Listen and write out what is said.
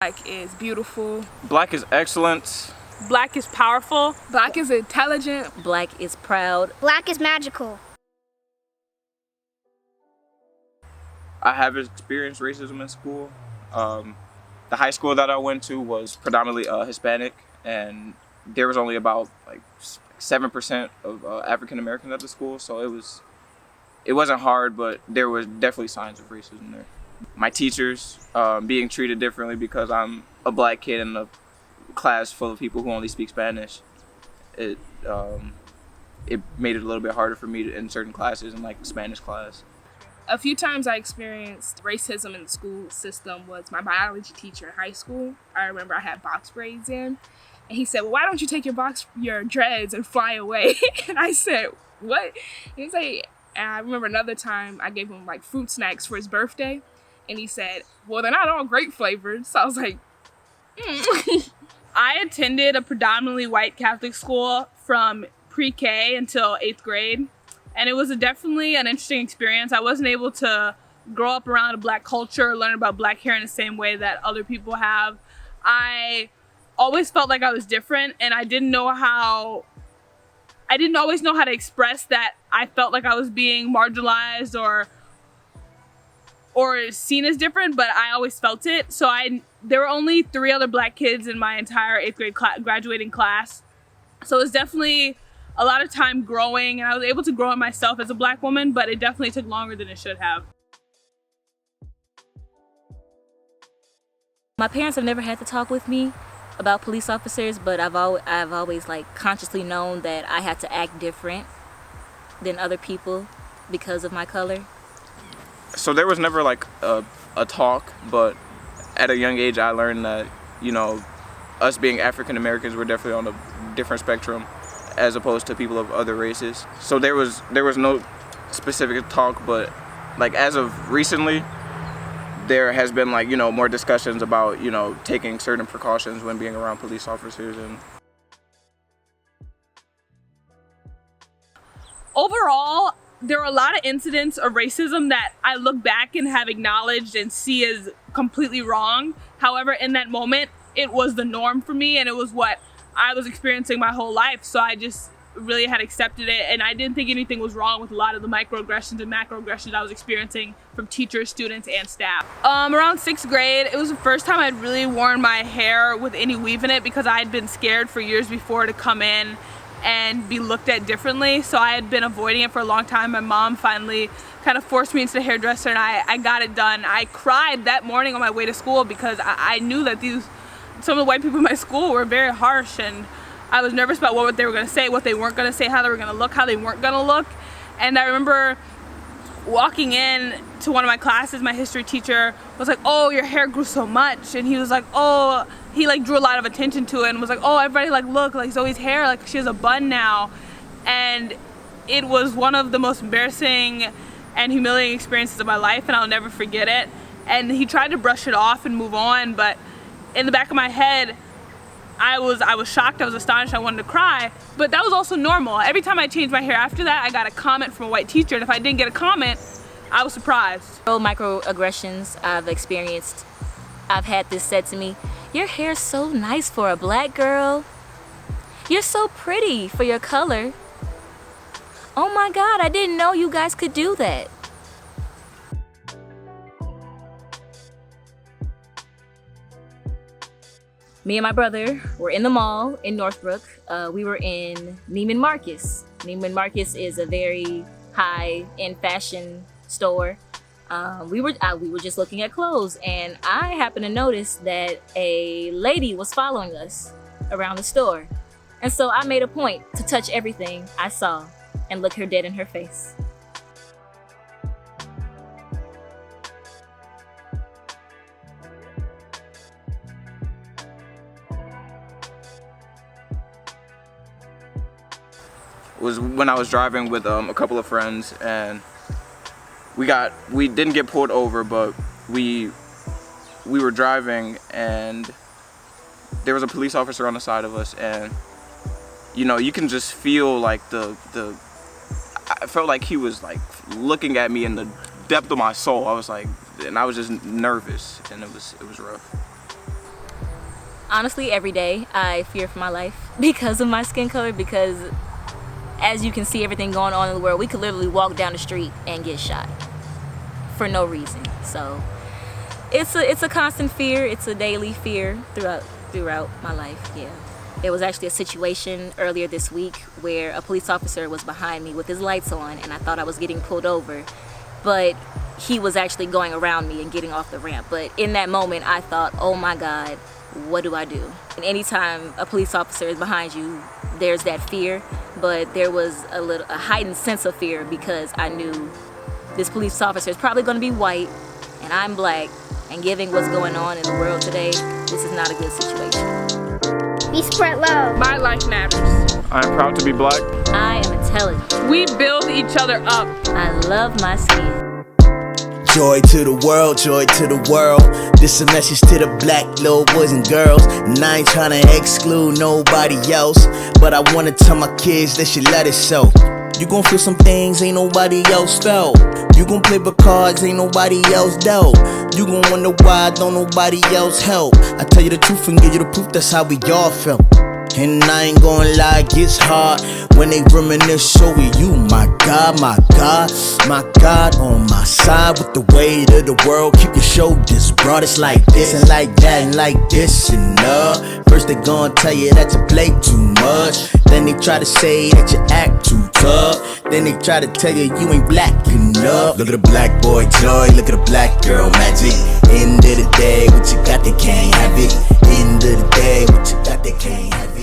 Black is beautiful. Black is excellent. Black is powerful. Black is intelligent. Black is proud. Black is magical. I have experienced racism in school. The high school that I went to was predominantly Hispanic, and there was only about like 7% of African Americans at the school, so it wasn't hard, but there was definitely signs of racism there. My teachers being treated differently because I'm a black kid in a class full of people who only speak Spanish. It made it a little bit harder for me in certain classes, in like Spanish class. A few times I experienced racism in the school system was my biology teacher in high school. I remember I had box braids in, and he said, "Well, why don't you take your dreads and fly away?" And I said, "What?" He was like, and I remember another time I gave him like fruit snacks for his birthday, and he said, "Well, they're not all grape flavored." So I was like, I attended a predominantly white Catholic school from pre-K until 8th grade. And it was definitely an interesting experience. I wasn't able to grow up around a black culture, learn about black hair in the same way that other people have. I always felt like I was different, and I didn't always know how to express that I felt like I was being marginalized or seen as different, but I always felt it. So there were only 3 other black kids in my entire 8th grade graduating class. So it was definitely a lot of time growing, and I was able to grow in myself as a black woman, but it definitely took longer than it should have. My parents have never had to talk with me about police officers, but I've always like consciously known that I had to act different than other people because of my color. So there was never like a talk, but at a young age I learned that, you know, us being African Americans, we're definitely on a different spectrum as opposed to people of other races. So there was no specific talk, but like as of recently, there has been like, you know, more discussions about, you know, taking certain precautions when being around police officers. And overall, there are a lot of incidents of racism that I look back and have acknowledged and see as completely wrong. However, in that moment, it was the norm for me, and it was what I was experiencing my whole life. So I just really had accepted it, and I didn't think anything was wrong with a lot of the microaggressions and macroaggressions I was experiencing from teachers, students, and staff. Around 6th grade, it was the first time I'd really worn my hair with any weave in it because I had been scared for years before to come in and be looked at differently. So I had been avoiding it for a long time. My mom finally kind of forced me into the hairdresser, and I got it done. I cried that morning on my way to school because I knew that some of the white people in my school were very harsh, and I was nervous about what they were going to say, what they weren't going to say, how they were going to look, how they weren't going to look. And I remember walking in to one of my classes, my history teacher was like, "Oh, your hair grew so much." And he was like, "Oh," he like drew a lot of attention to it and was like, "Oh, everybody like look, like Zoe's hair, like she has a bun now." And it was one of the most embarrassing and humiliating experiences of my life, and I'll never forget it. And he tried to brush it off and move on, but in the back of my head, I was shocked, I was astonished, I wanted to cry, but that was also normal. Every time I changed my hair after that, I got a comment from a white teacher, and if I didn't get a comment, I was surprised. Microaggressions I've experienced. I've had this said to me, "Your hair's so nice for a black girl. You're so pretty for your color. Oh my God, I didn't know you guys could do that." Me and my brother were in the mall in Northbrook. We were in Neiman Marcus. Neiman Marcus is a very high-end fashion store. We were just looking at clothes, and I happened to notice that a lady was following us around the store. And so I made a point to touch everything I saw and look her dead in her face. was when I was driving with a couple of friends, and we didn't get pulled over, but we were driving, and there was a police officer on the side of us, and you know, you can just feel like I felt like he was like looking at me in the depth of my soul. I was like, and I was just nervous, and it was rough. Honestly, every day I fear for my life because of my skin color, because as you can see everything going on in the world, we could literally walk down the street and get shot for no reason. So it's a constant fear. It's a daily fear throughout my life. Yeah. There was actually a situation earlier this week where a police officer was behind me with his lights on, and I thought I was getting pulled over, but he was actually going around me and getting off the ramp. But in that moment, I thought, oh my God, what do I do? And anytime a police officer is behind you, there's that fear, but there was a heightened sense of fear because I knew this police officer is probably going to be white and I'm black, and given what's going on in the world today, this is not a good situation. We spread love. My life matters. I am proud to be black. I am intelligent. We build each other up. I love my skin. Joy to the world, joy to the world. This a message to the black little boys and girls. And I ain't tryna exclude nobody else, but I wanna tell my kids they should let it show. You gon' feel some things ain't nobody else felt. You gon' play with cards ain't nobody else dealt. You gon' wonder why don't nobody else help. I tell you the truth and give you the proof, that's how we all felt. And I ain't gonna lie, it gets hard when they reminisce over you. My God, my God, my God on my side with the weight of the world. Keep your shoulders broad, it's like this and like that and like this and first they gon' tell you that you play too much, then they try to say that you act too tough, then they try to tell you you ain't black enough. Look at the black boy joy, look at the black girl magic. End of the day, what you got they can't have it. End of the day, what you got they can't have it.